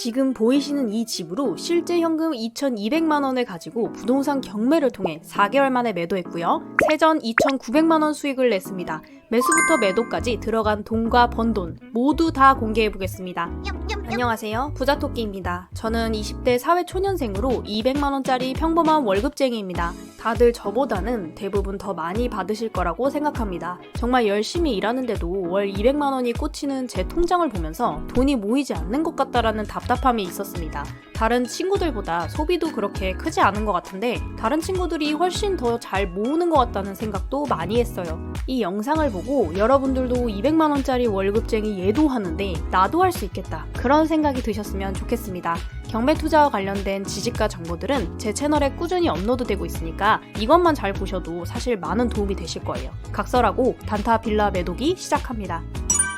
지금 보이시는 이 집으로 실제 현금 2,200만 원을 가지고 부동산 경매를 통해 4개월 만에 매도했고요. 세전 2,900만 원 수익을 냈습니다. 매수부터 매도까지 들어간 돈과 번 돈 모두 다 공개해보겠습니다. 안녕하세요. 부자토끼입니다. 저는 20대 사회초년생으로 200만 원짜리 평범한 월급쟁이입니다. 다들 저보다는 대부분 더 많이 받으실 거라고 생각합니다. 정말 열심히 일하는데도 월 200만 원이 꽂히는 제 통장을 보면서 돈이 모이지 않는 것 같다라는 답답함이 있었습니다. 다른 친구들보다 소비도 그렇게 크지 않은 것 같은데 다른 친구들이 훨씬 더 잘 모으는 것 같다는 생각도 많이 했어요. 이 영상을 보고 여러분들도 200만 원짜리 월급쟁이 얘도 하는데 나도 할 수 있겠다. 그런 생각이 드셨으면 좋겠습니다. 경매 투자와 관련된 지식과 정보들은 제 채널에 꾸준히 업로드되고 있으니까 이것만 잘 보셔도 사실 많은 도움이 되실 거예요. 각설하고 단타 빌라 매도기 시작합니다.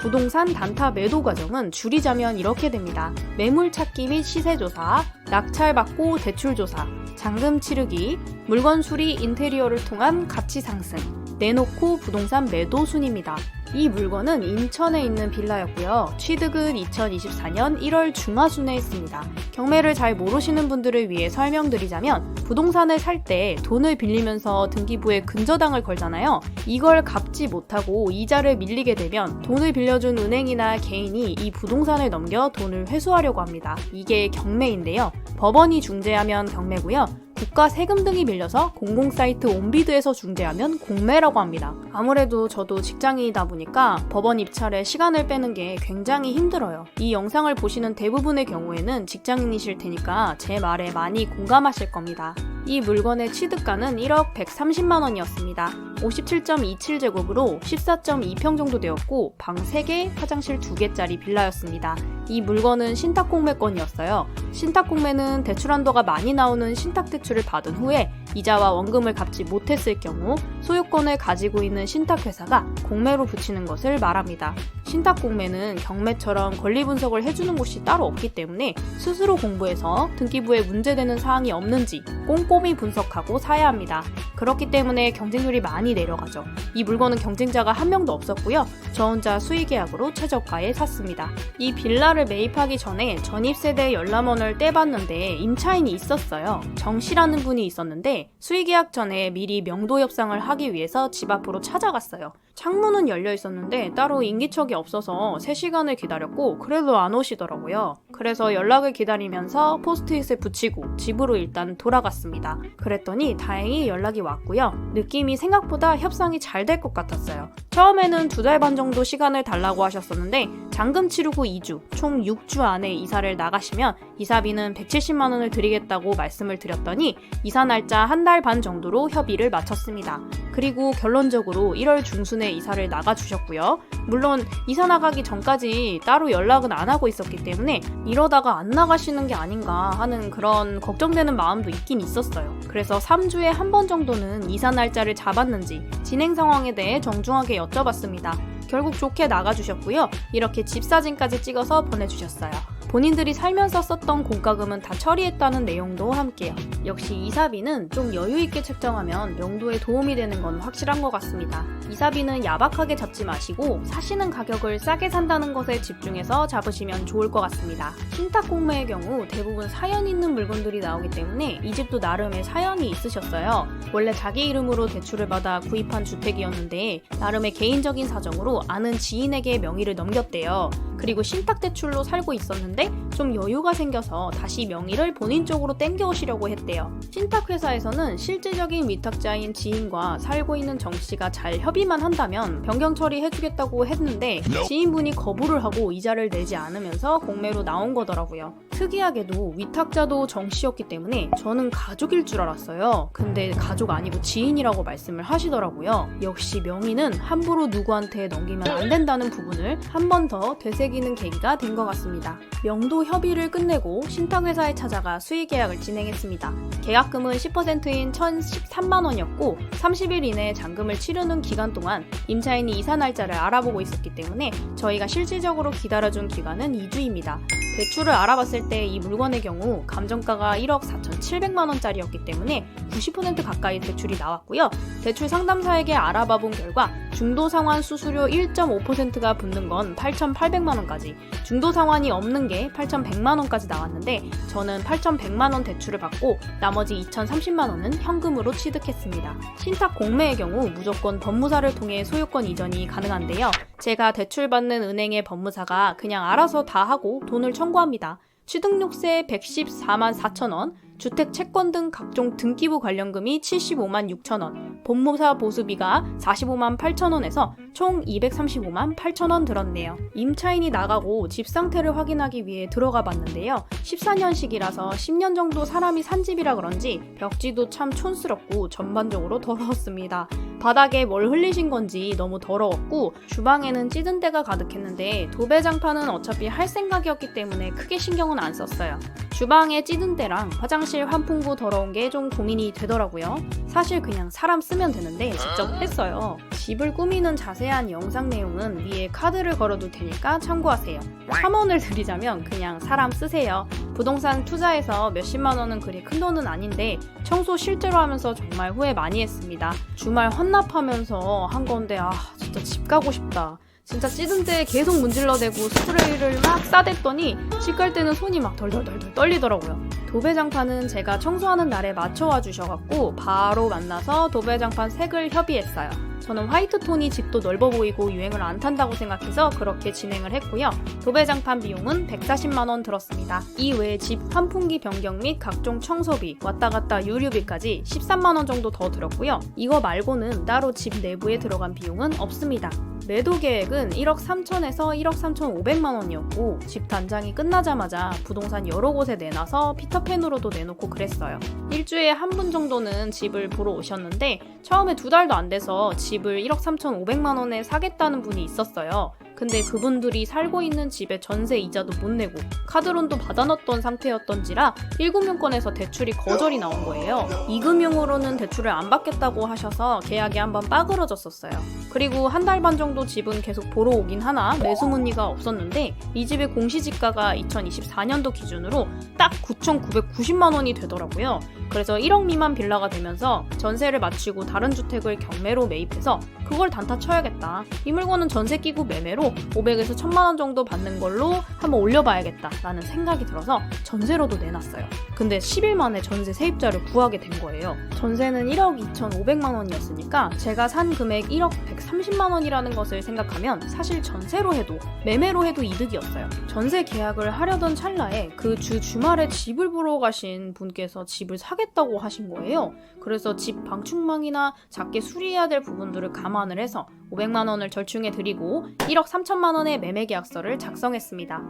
부동산 단타 매도 과정은 줄이자면 이렇게 됩니다. 매물 찾기 및 시세 조사, 낙찰받고 대출 조사, 잔금 치르기, 물건 수리 인테리어를 통한 가치 상승, 내놓고 부동산 매도 순입니다. 이 물건은 인천에 있는 빌라였고요. 취득은 2024년 1월 중하순에 했습니다. 경매를 잘 모르시는 분들을 위해 설명드리자면 부동산을 살 때 돈을 빌리면서 등기부에 근저당을 걸잖아요. 이걸 갚지 못하고 이자를 밀리게 되면 돈을 빌려준 은행이나 개인이 이 부동산을 넘겨 돈을 회수하려고 합니다. 이게 경매인데요. 법원이 중재하면 경매고요. 국가 세금 등이 밀려서 공공사이트 온비드에서 중재하면 공매라고 합니다. 아무래도 저도 직장인이다 보니까 법원 입찰에 시간을 빼는 게 굉장히 힘들어요. 이 영상을 보시는 대부분의 경우에는 직장인이실 테니까 제 말에 많이 공감하실 겁니다. 이 물건의 취득가는 1억 130만 원이었습니다. 57.27제곱으로 14.2평 정도 되었고 방 3개, 화장실 2개짜리 빌라였습니다. 이 물건은 신탁공매권이었어요. 신탁공매는 대출 한도가 많이 나오는 신탁대출을 받은 후에 이자와 원금을 갚지 못했을 경우 소유권을 가지고 있는 신탁회사가 공매로 붙이는 것을 말합니다. 신탁공매는 경매처럼 권리 분석을 해주는 곳이 따로 없기 때문에 스스로 공부해서 등기부에 문제되는 사항이 없는지 꼼꼼히 분석하고 사야 합니다. 그렇기 때문에 경쟁률이 많이 내려가죠. 이 물건은 경쟁자가 한 명도 없었고요. 저 혼자 수의계약으로 최저가에 샀습니다. 이 빌라를 매입하기 전에 전입세대 열람원을 떼봤는데 임차인이 있었어요. 정씨라는 분이 있었는데 수의계약 전에 미리 명도 협상을 하기 위해서 집 앞으로 찾아갔어요. 창문은 열려 있었는데 따로 인기척이 없어서 3시간을 기다렸고 그래도 안 오시더라고요. 그래서 연락을 기다리면서 포스트잇을 붙이고 집으로 일단 돌아갔습니다. 그랬더니 다행히 연락이 왔고요. 느낌이 생각보다 협상이 잘 될 것 같았어요. 처음에는 2달 반 정도 시간을 달라고 하셨었는데 잔금 치르고 2주, 총 6주 안에 이사를 나가시면 이사비는 170만 원을 드리겠다고 말씀을 드렸더니 이사 날짜 1달 반 정도로 협의를 마쳤습니다. 그리고 결론적으로 1월 중순에 이사를 나가주셨고요. 물론 이사 나가기 전까지 따로 연락은 안 하고 있었기 때문에 이러다가 안 나가시는 게 아닌가 하는 그런 걱정되는 마음도 있긴 있었어요. 그래서 3주에 한 번 정도는 이사 날짜를 잡았는지 진행 상황에 대해 정중하게 여쭤봤습니다. 결국 좋게 나가주셨고요. 이렇게 집 사진까지 찍어서 보내주셨어요. 본인들이 살면서 썼던 공과금은 다 처리했다는 내용도 함께요. 역시 이사비는 좀 여유있게 책정하면 명도에 도움이 되는 건 확실한 것 같습니다. 이사비는 야박하게 잡지 마시고 사시는 가격을 싸게 산다는 것에 집중해서 잡으시면 좋을 것 같습니다. 신탁공매의 경우 대부분 사연 있는 물건들이 나오기 때문에 이 집도 나름의 사연이 있으셨어요. 원래 자기 이름으로 대출을 받아 구입한 주택이었는데 나름의 개인적인 사정으로 아는 지인에게 명의를 넘겼대요. 그리고 신탁대출로 살고 있었는데 좀 여유가 생겨서 다시 명의를 본인 쪽으로 땡겨오시려고 했대요. 신탁회사에서는 실질적인 위탁자인 지인과 살고 있는 정씨가 잘 협의만 한다면 변경 처리해주겠다고 했는데 지인분이 거부를 하고 이자를 내지 않으면서 공매로 나온 거더라고요. 특이하게도 위탁자도 정씨였기 때문에 저는 가족일 줄 알았어요. 근데 가족 아니고 지인이라고 말씀을 하시더라고요. 역시 명의는 함부로 누구한테 넘기면 안 된다는 부분을 한 번 더 되새기는 계기가 된 것 같습니다. 명도 협의를 끝내고 신탁회사에 찾아가 수의계약을 진행했습니다. 계약금은 10%인 1,013만 원이었고 30일 이내에 잔금을 치르는 기간 동안 임차인이 이사 날짜를 알아보고 있었기 때문에 저희가 실질적으로 기다려준 기간은 2주입니다. 대출을 알아봤을 때 이 물건의 경우 감정가가 1억 4,700만 원짜리였기 때문에 90% 가까이 대출이 나왔고요. 대출 상담사에게 알아봐본 결과 중도 상환 수수료 1.5%가 붙는 건 8,800만 원까지, 중도 상환이 없는 게 8,100만 원까지 나왔는데 저는 8,100만 원 대출을 받고 나머지 2,030만 원은 현금으로 취득했습니다. 신탁 공매의 경우 무조건 법무사를 통해 소유권 이전이 가능한데요. 제가 대출받는 은행의 법무사가 그냥 알아서 다 하고 돈을 청구합니다. 취득록세 114만 4천 원, 주택 채권 등 각종 등기부 관련금이 75만 6천 원, 법무사 보수비가 45만 8천 원에서 총 235만 8천 원 들었네요. 임차인이 나가고 집 상태를 확인하기 위해 들어가 봤는데요. 14년식이라서 10년 정도 사람이 산 집이라 그런지 벽지도 참 촌스럽고 전반적으로 더러웠습니다. 바닥에 뭘 흘리신 건지 너무 더러웠고 주방에는 찌든 때가 가득했는데 도배장판은 어차피 할 생각이었기 때문에 크게 신경은 안 썼어요. 주방에 찌든 때랑 화장실 환풍구 더러운 게 좀 고민이 되더라고요. 사실 그냥 사람 쓰면 되는데 직접 했어요. 집을 꾸미는 자세한 영상 내용은 위에 카드를 걸어둘 테니까 참고하세요. 첨언을 드리자면 그냥 사람 쓰세요. 부동산 투자해서 몇십만 원은 그리 큰 돈은 아닌데 청소 실제로 하면서 정말 후회 많이 했습니다. 주말 헌납하면서 한 건데 진짜 집 가고 싶다. 진짜 찌든 때 계속 문질러대고 스프레이를 막 싸댔더니 집 갈 때는 손이 막 덜덜덜 떨리더라고요. 도배장판은 제가 청소하는 날에 맞춰와 주셔갖고 바로 만나서 도배장판 색을 협의했어요. 저는 화이트 톤이 집도 넓어 보이고 유행을 안 탄다고 생각해서 그렇게 진행을 했고요. 도배장판 비용은 140만 원 들었습니다. 이 외에 집 환풍기 변경 및 각종 청소비, 왔다 갔다 유류비까지 13만 원 정도 더 들었고요. 이거 말고는 따로 집 내부에 들어간 비용은 없습니다. 매도 계획은 1억 3천에서 1억 3,500만 원이었고 집 단장이 끝나자마자 부동산 여러 곳에 내놔서 피터팬으로도 내놓고 그랬어요. 일주일에 한 분 정도는 집을 보러 오셨는데 처음에 2달도 안 돼서 집을 1억 3,500만 원에 사겠다는 분이 있었어요. 근데 그분들이 살고 있는 집에 전세 이자도 못 내고 카드론도 받아놨던 상태였던지라 1금융권에서 대출이 거절이 나온 거예요. 2금융으로는 대출을 안 받겠다고 하셔서 계약이 한번 빠그러졌었어요. 그리고 한 달 반 정도 집은 계속 보러 오긴 하나 매수 문의가 없었는데 이 집의 공시지가가 2024년도 기준으로 딱 9,990만 원이 되더라고요. 그래서 1억 미만 빌라가 되면서 전세를 마치고 다른 주택을 경매로 매입해서 그걸 단타 쳐야겠다. 이 물건은 전세 끼고 매매로 500에서 1000만 원 정도 받는 걸로 한번 올려봐야겠다 라는 생각이 들어서 전세로도 내놨어요. 근데 10일 만에 전세 세입자를 구하게 된 거예요. 전세는 1억 2,500만 원이었으니까 제가 산 금액 1억 130만 원이라는 것을 생각하면 사실 전세로 해도 매매로 해도 이득이었어야 전세 계약을 하려던 찰나에 그 주말에 집을 보러 가신 분께서 집을 사겠다고 하신 거예요. 그래서 집 방충망이나 작게 수리해야 될 부분들을 감안을 해서 500만 원을 절충해 드리고 1억 3천만 원의 매매 계약서를 작성했습니다.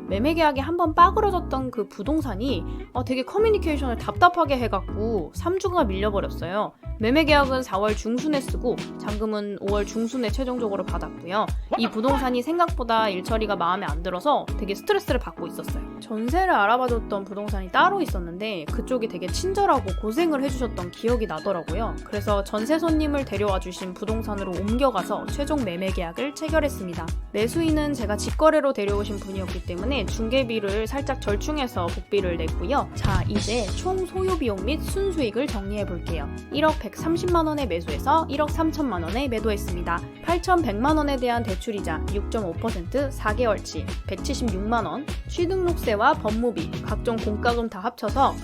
매매 계약이 한번 빠그러졌던 그 부동산이 되게 커뮤니케이션을 답답하게 해갖고 3주가 밀려버렸어요. 매매 계약은 4월 중순에 쓰고 잔금은 5월 중순에 최종적으로 받았고요. 이 부동산이 생각보다 일처리가 마음에 안 들어서 되게 스트레스를 받고 있었어요. 전세를 알아봐줬던 부동산이 따로 있었는데 그쪽이 되게 친절하고 고생을 해주셨던 기억이 나더라고요. 그래서 전세 손님을 데려와 주신 부동산으로 옮겨가서 최종 매매 계약을 체결했습니다. 매수인은 제가 직거래로 데려오신 분이었기 때문에 중개비를 살짝 절충해서 복비를 냈고요. 자, 이제 총 소요 비용 및 순수익을 정리해 볼게요. 1억 130만 원에 매수해서 1억 3천만 원에 매도했습니다. 8,100만 원에 대한 대출이자 6.5% 4개월치 176만 원, 취득록세와 법무비, 각종 공과금 다 합쳐서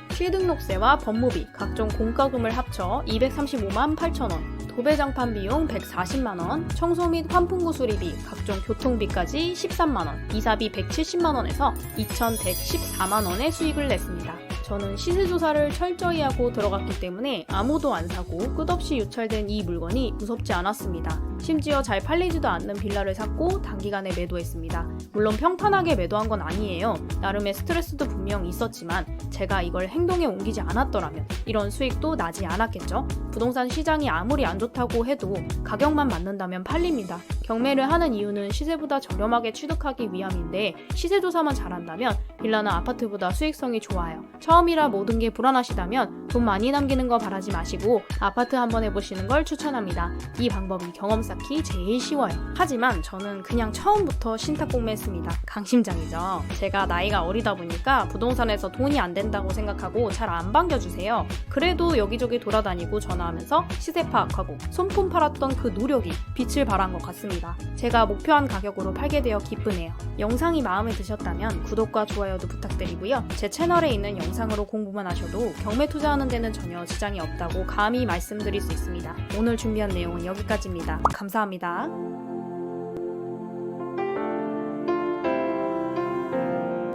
취득록세와 법무비, 각종 공과금을 합쳐 235만 8천 원, 도배장판 비용 140만 원, 청소 및 환풍구 수리비, 각종 교통비까지 13만 원, 이사비 170만 원에서 2,114만 원의 수익을 냈습니다. 저는 시세조사를 철저히 하고 들어갔기 때문에 아무도 안 사고 끝없이 유찰된 이 물건이 무섭지 않았습니다. 심지어 잘 팔리지도 않는 빌라를 샀고 단기간에 매도했습니다. 물론 평탄하게 매도한 건 아니에요. 나름의 스트레스도 분명 있었지만 제가 이걸 행동에 옮기지 않았더라면 이런 수익도 나지 않았겠죠? 부동산 시장이 아무리 안 좋다고 해도 가격만 맞는다면 팔립니다. 경매를 하는 이유는 시세보다 저렴하게 취득하기 위함인데 시세조사만 잘한다면 빌라나 아파트보다 수익성이 좋아요. 처음이라 모든 게 불안하시다면 돈 많이 남기는 거 바라지 마시고 아파트 한번 해보시는 걸 추천합니다. 이 방법이 경험 쌓기 제일 쉬워요. 하지만 저는 그냥 처음부터 신탁공매했습니다. 강심장이죠. 제가 나이가 어리다 보니까 부동산에서 돈이 안 된다고 생각하고 잘 안 반겨주세요. 그래도 여기저기 돌아다니고 전화하면서 시세 파악하고 손품 팔았던 그 노력이 빛을 발한 것 같습니다. 제가 목표한 가격으로 팔게 되어 기쁘네요. 영상이 마음에 드셨다면 구독과 좋아요도 부탁드리고요. 제 채널에 있는 영상으로 공부만 하셔도 경매 투자하는 데는 전혀 지장이 없다고 감히 말씀드릴 수 있습니다. 오늘 준비한 내용은 여기까지입니다. 감사합니다.